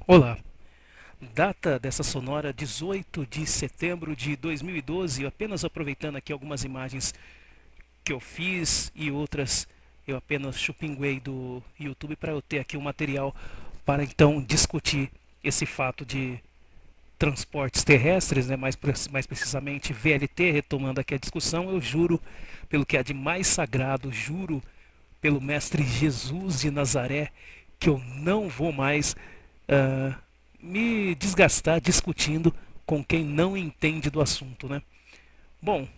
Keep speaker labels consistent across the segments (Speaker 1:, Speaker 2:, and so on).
Speaker 1: Olá, data dessa sonora 18 de setembro de 2012. Apenas aproveitando aqui algumas imagens que eu fiz e outras eu apenas chupinguei do YouTube para eu ter aqui um material para então discutir esse fato de transportes terrestres, né, mais precisamente VLT, retomando aqui a discussão. Eu juro pelo que há de mais sagrado, juro pelo Mestre Jesus de Nazaré, que eu não vou mais ah, me desgastar discutindo com quem não entende do assunto, né? Bom,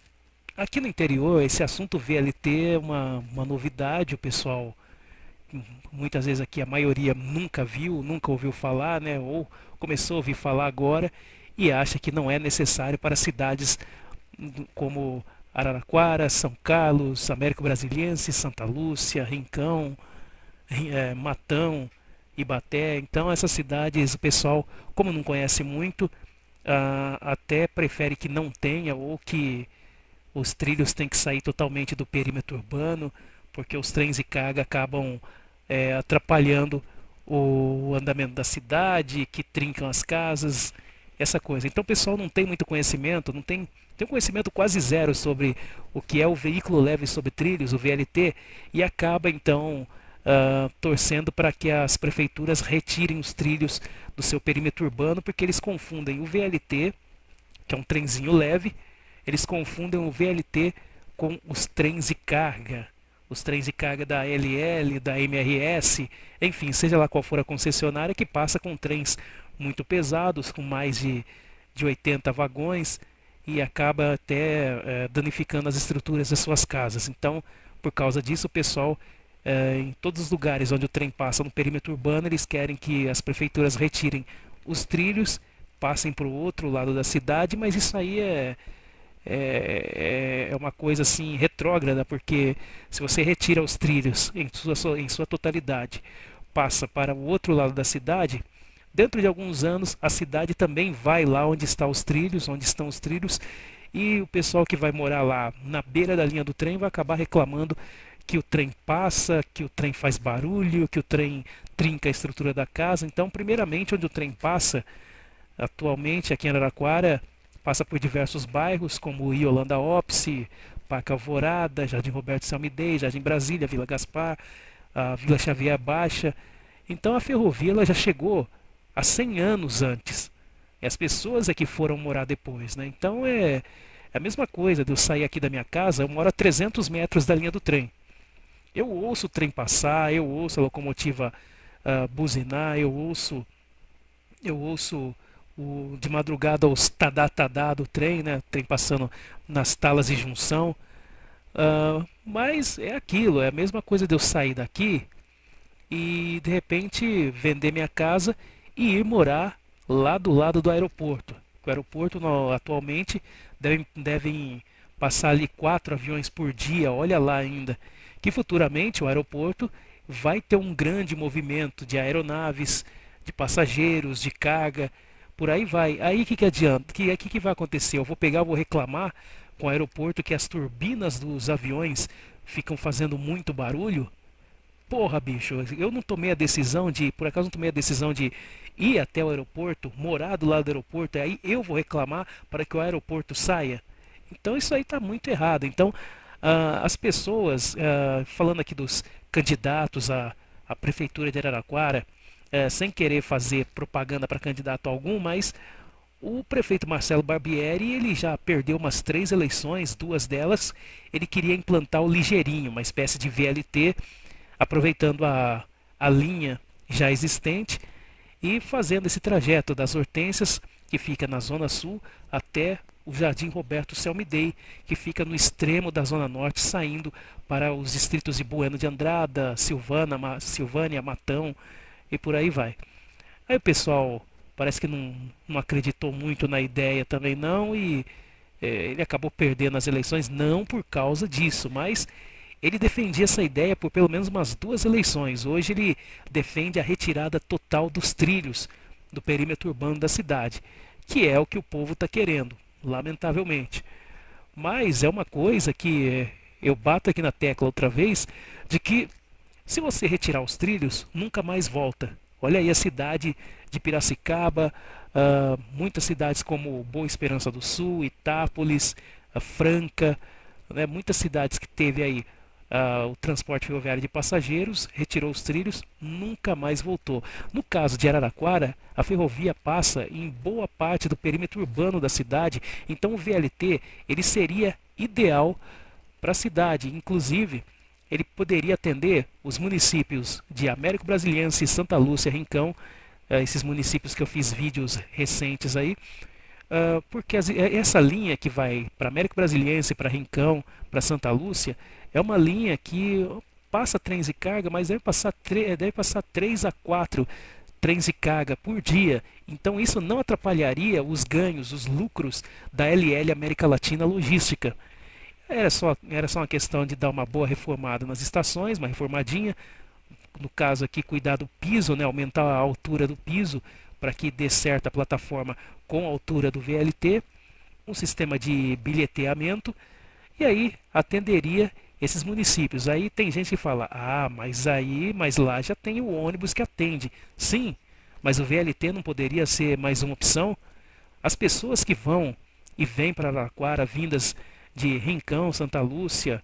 Speaker 1: aqui no interior esse assunto VLT é uma novidade. O pessoal muitas vezes aqui a maioria nunca viu, nunca ouviu falar, né? Ou começou a ouvir falar agora e acha que não é necessário para cidades como Araraquara, São Carlos, Américo Brasiliense, Santa Lúcia, Rincão, Matão, Ibaté. Então essas cidades o pessoal, como não conhece muito, até prefere que não tenha ou que os trilhos têm que sair totalmente do perímetro urbano, porque os trens de carga acabam atrapalhando o andamento da cidade, que trincam as casas, essa coisa. Então o pessoal não tem muito conhecimento, tem um conhecimento quase zero sobre o que é o veículo leve sobre trilhos, o VLT, e acaba então torcendo para que as prefeituras retirem os trilhos do seu perímetro urbano, porque eles confundem o VLT, que é um trenzinho leve, eles confundem o VLT com os trens de carga. Os trens de carga da LL, da MRS, enfim, seja lá qual for a concessionária, que passa com trens muito pesados, com mais de 80 vagões, e acaba até danificando as estruturas das suas casas. Então, por causa disso, o pessoal, em todos os lugares onde o trem passa no perímetro urbano, eles querem que as prefeituras retirem os trilhos, passem para o outro lado da cidade, mas isso aí é uma coisa assim retrógrada, porque se você retira os trilhos em sua totalidade, passa para o outro lado da cidade, dentro de alguns anos a cidade também vai lá onde estão os trilhos, e o pessoal que vai morar lá na beira da linha do trem vai acabar reclamando que o trem passa, que o trem faz barulho, que o trem trinca a estrutura da casa. Então, primeiramente, onde o trem passa, atualmente aqui em Araraquara, passa por diversos bairros como Yolanda Ópice, Parque Alvorada, Jardim Roberto Salmidei, Jardim Brasília, Vila Gaspar, a Vila Xavier Baixa. Então a ferrovia ela já chegou há 100 anos antes. E as pessoas é que foram morar depois, né? Então é a mesma coisa de eu sair aqui da minha casa, eu moro a 300 metros da linha do trem. Eu ouço o trem passar, eu ouço a locomotiva buzinar, eu ouço de madrugada os tadá-tadá do trem, né? O trem passando nas talas de junção. Mas é aquilo, é a mesma coisa de eu sair daqui e de repente vender minha casa e ir morar lá do lado do aeroporto. O aeroporto atualmente devem passar ali 4 aviões por dia, olha lá ainda. Que futuramente o aeroporto vai ter um grande movimento de aeronaves, de passageiros, de carga, por aí vai. Aí o que adianta? Que vai acontecer? Vou reclamar com o aeroporto que as turbinas dos aviões ficam fazendo muito barulho? Porra, bicho, eu não tomei a decisão de, por acaso não tomei a decisão de ir até o aeroporto, morar do lado do aeroporto, aí eu vou reclamar para que o aeroporto saia. Então isso aí está muito errado. Então as pessoas, falando aqui dos candidatos à prefeitura de Araraquara, sem querer fazer propaganda para candidato algum, mas o prefeito Marcelo Barbieri ele já perdeu umas 3 eleições, 2 delas ele queria implantar o ligeirinho, uma espécie de VLT, aproveitando a linha já existente e fazendo esse trajeto das Hortênsias, que fica na Zona Sul, até o Jardim Roberto Celmidei, que fica no extremo da Zona Norte, saindo para os distritos de Bueno de Andrada, Silvânia, Matão e por aí vai. Aí o pessoal parece que não acreditou muito na ideia também não, e ele acabou perdendo as eleições não por causa disso, mas ele defendia essa ideia por pelo menos umas 2 eleições. Hoje ele defende a retirada total dos trilhos do perímetro urbano da cidade, que é o que o povo está querendo, lamentavelmente. Mas é uma coisa que eu bato aqui na tecla outra vez, de que se você retirar os trilhos, nunca mais volta. Olha aí a cidade de Piracicaba, muitas cidades como Boa Esperança do Sul, Itápolis, Franca, né, muitas cidades que teve aí o transporte ferroviário de passageiros, retirou os trilhos, nunca mais voltou. No caso de Araraquara, a ferrovia passa em boa parte do perímetro urbano da cidade, então o VLT ele seria ideal para a cidade, inclusive ele poderia atender os municípios de Américo Brasiliense, Santa Lúcia, Rincão, esses municípios que eu fiz vídeos recentes aí, porque essa linha que vai para Américo Brasiliense, para Rincão, para Santa Lúcia, é uma linha que passa trens de carga, mas deve passar 3 a 4 trens de carga por dia. Então isso não atrapalharia os ganhos, os lucros da LL América Latina Logística. Era só uma questão de dar uma boa reformada nas estações, uma reformadinha. No caso aqui, cuidar do piso, né, aumentar a altura do piso para que dê certa plataforma com a altura do VLT, um sistema de bilheteamento, e aí atenderia esses municípios. Aí tem gente que fala, mas lá já tem o ônibus que atende. Sim, mas o VLT não poderia ser mais uma opção? As pessoas que vão e vêm para Araraquara, vindas de Rincão, Santa Lúcia,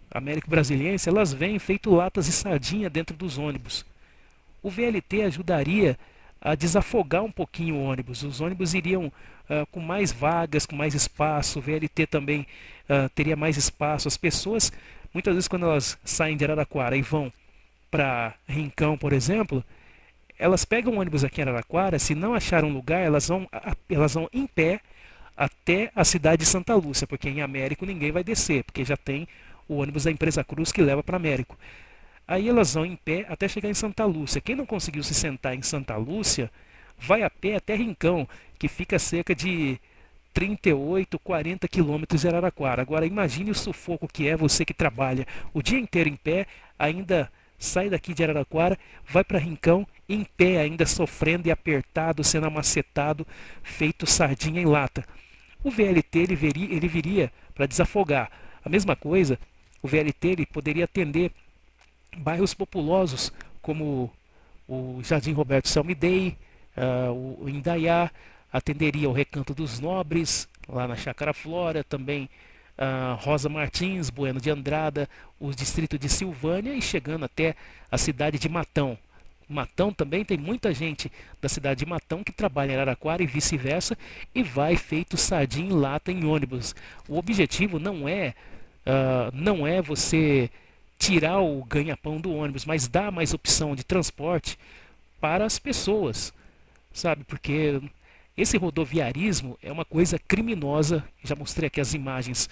Speaker 1: Américo Brasiliense, elas vêm feito latas de sardinha dentro dos ônibus. O VLT ajudaria a desafogar um pouquinho o ônibus. Os ônibus iriam com mais vagas, com mais espaço. O VLT também teria mais espaço. As pessoas, muitas vezes, quando elas saem de Araraquara e vão para Rincão, por exemplo, elas pegam o ônibus aqui em Araraquara. Se não acharem um lugar, elas vão em pé até a cidade de Santa Lúcia, porque em Américo ninguém vai descer, porque já tem o ônibus da empresa Cruz que leva para Américo. Aí elas vão em pé até chegar em Santa Lúcia. Quem não conseguiu se sentar em Santa Lúcia, vai a pé até Rincão, que fica cerca de 38, 40 quilômetros de Araraquara. Agora imagine o sufoco que é você que trabalha o dia inteiro em pé, ainda sai daqui de Araraquara, vai para Rincão, em pé ainda sofrendo e apertado, sendo amacetado, feito sardinha em lata. O VLT ele viria para desafogar. A mesma coisa, o VLT ele poderia atender bairros populosos como o Jardim Roberto Salmidei, o Indaiá, atenderia o Recanto dos Nobres, lá na Chácara Flora, também Rosa Martins, Bueno de Andrada, o distrito de Silvânia e chegando até a cidade de Matão. Matão também tem muita gente da cidade de Matão que trabalha em Araraquara e vice-versa e vai feito sardinha em lata em ônibus. O objetivo não é você tirar o ganha-pão do ônibus, mas dar mais opção de transporte para as pessoas, sabe? Porque esse rodoviarismo é uma coisa criminosa. Já mostrei aqui as imagens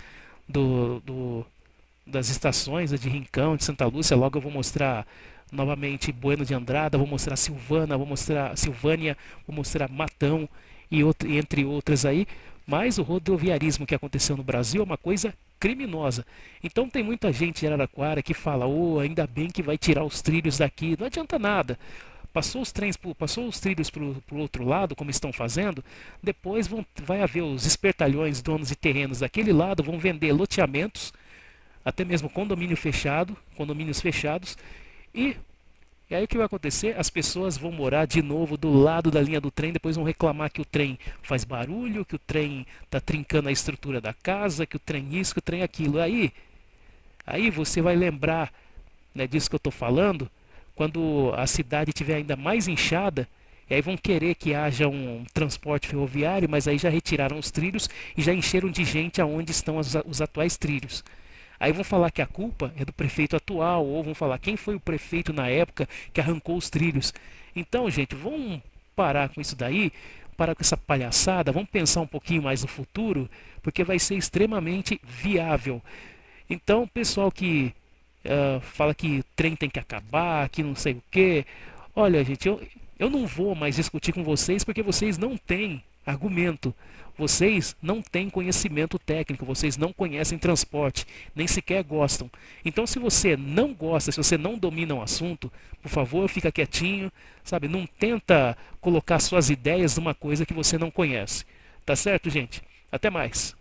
Speaker 1: das estações de Rincão, de Santa Lúcia. Logo eu vou mostrar novamente Bueno de Andrada, vou mostrar Silvânia, vou mostrar Matão e entre outras aí. Mas o rodoviarismo que aconteceu no Brasil é uma coisa criminosa. Então tem muita gente de Araraquara que fala, ainda bem que vai tirar os trilhos daqui. Não adianta nada. Passou os trilhos para o outro lado, como estão fazendo, depois vai haver os espertalhões, donos de terrenos daquele lado, vão vender loteamentos, até mesmo condomínios fechados, e aí o que vai acontecer? As pessoas vão morar de novo do lado da linha do trem, depois vão reclamar que o trem faz barulho, que o trem está trincando a estrutura da casa, que o trem isso, que o trem aquilo. Aí você vai lembrar, né, disso que eu estou falando, quando a cidade estiver ainda mais inchada, e aí vão querer que haja um transporte ferroviário, mas aí já retiraram os trilhos e já encheram de gente aonde estão os atuais trilhos. Aí vão falar que a culpa é do prefeito atual, ou vão falar quem foi o prefeito na época que arrancou os trilhos. Então, gente, vamos parar com isso daí, parar com essa palhaçada, vamos pensar um pouquinho mais no futuro, porque vai ser extremamente viável. Então, o pessoal que fala que trem tem que acabar, que não sei o quê. Olha, gente, eu não vou mais discutir com vocês porque vocês não têm argumento. Vocês não têm conhecimento técnico, vocês não conhecem transporte, nem sequer gostam. Então, se você não gosta, se você não domina o assunto, por favor, fica quietinho, sabe? Não tenta colocar suas ideias numa coisa que você não conhece. Tá certo, gente? Até mais.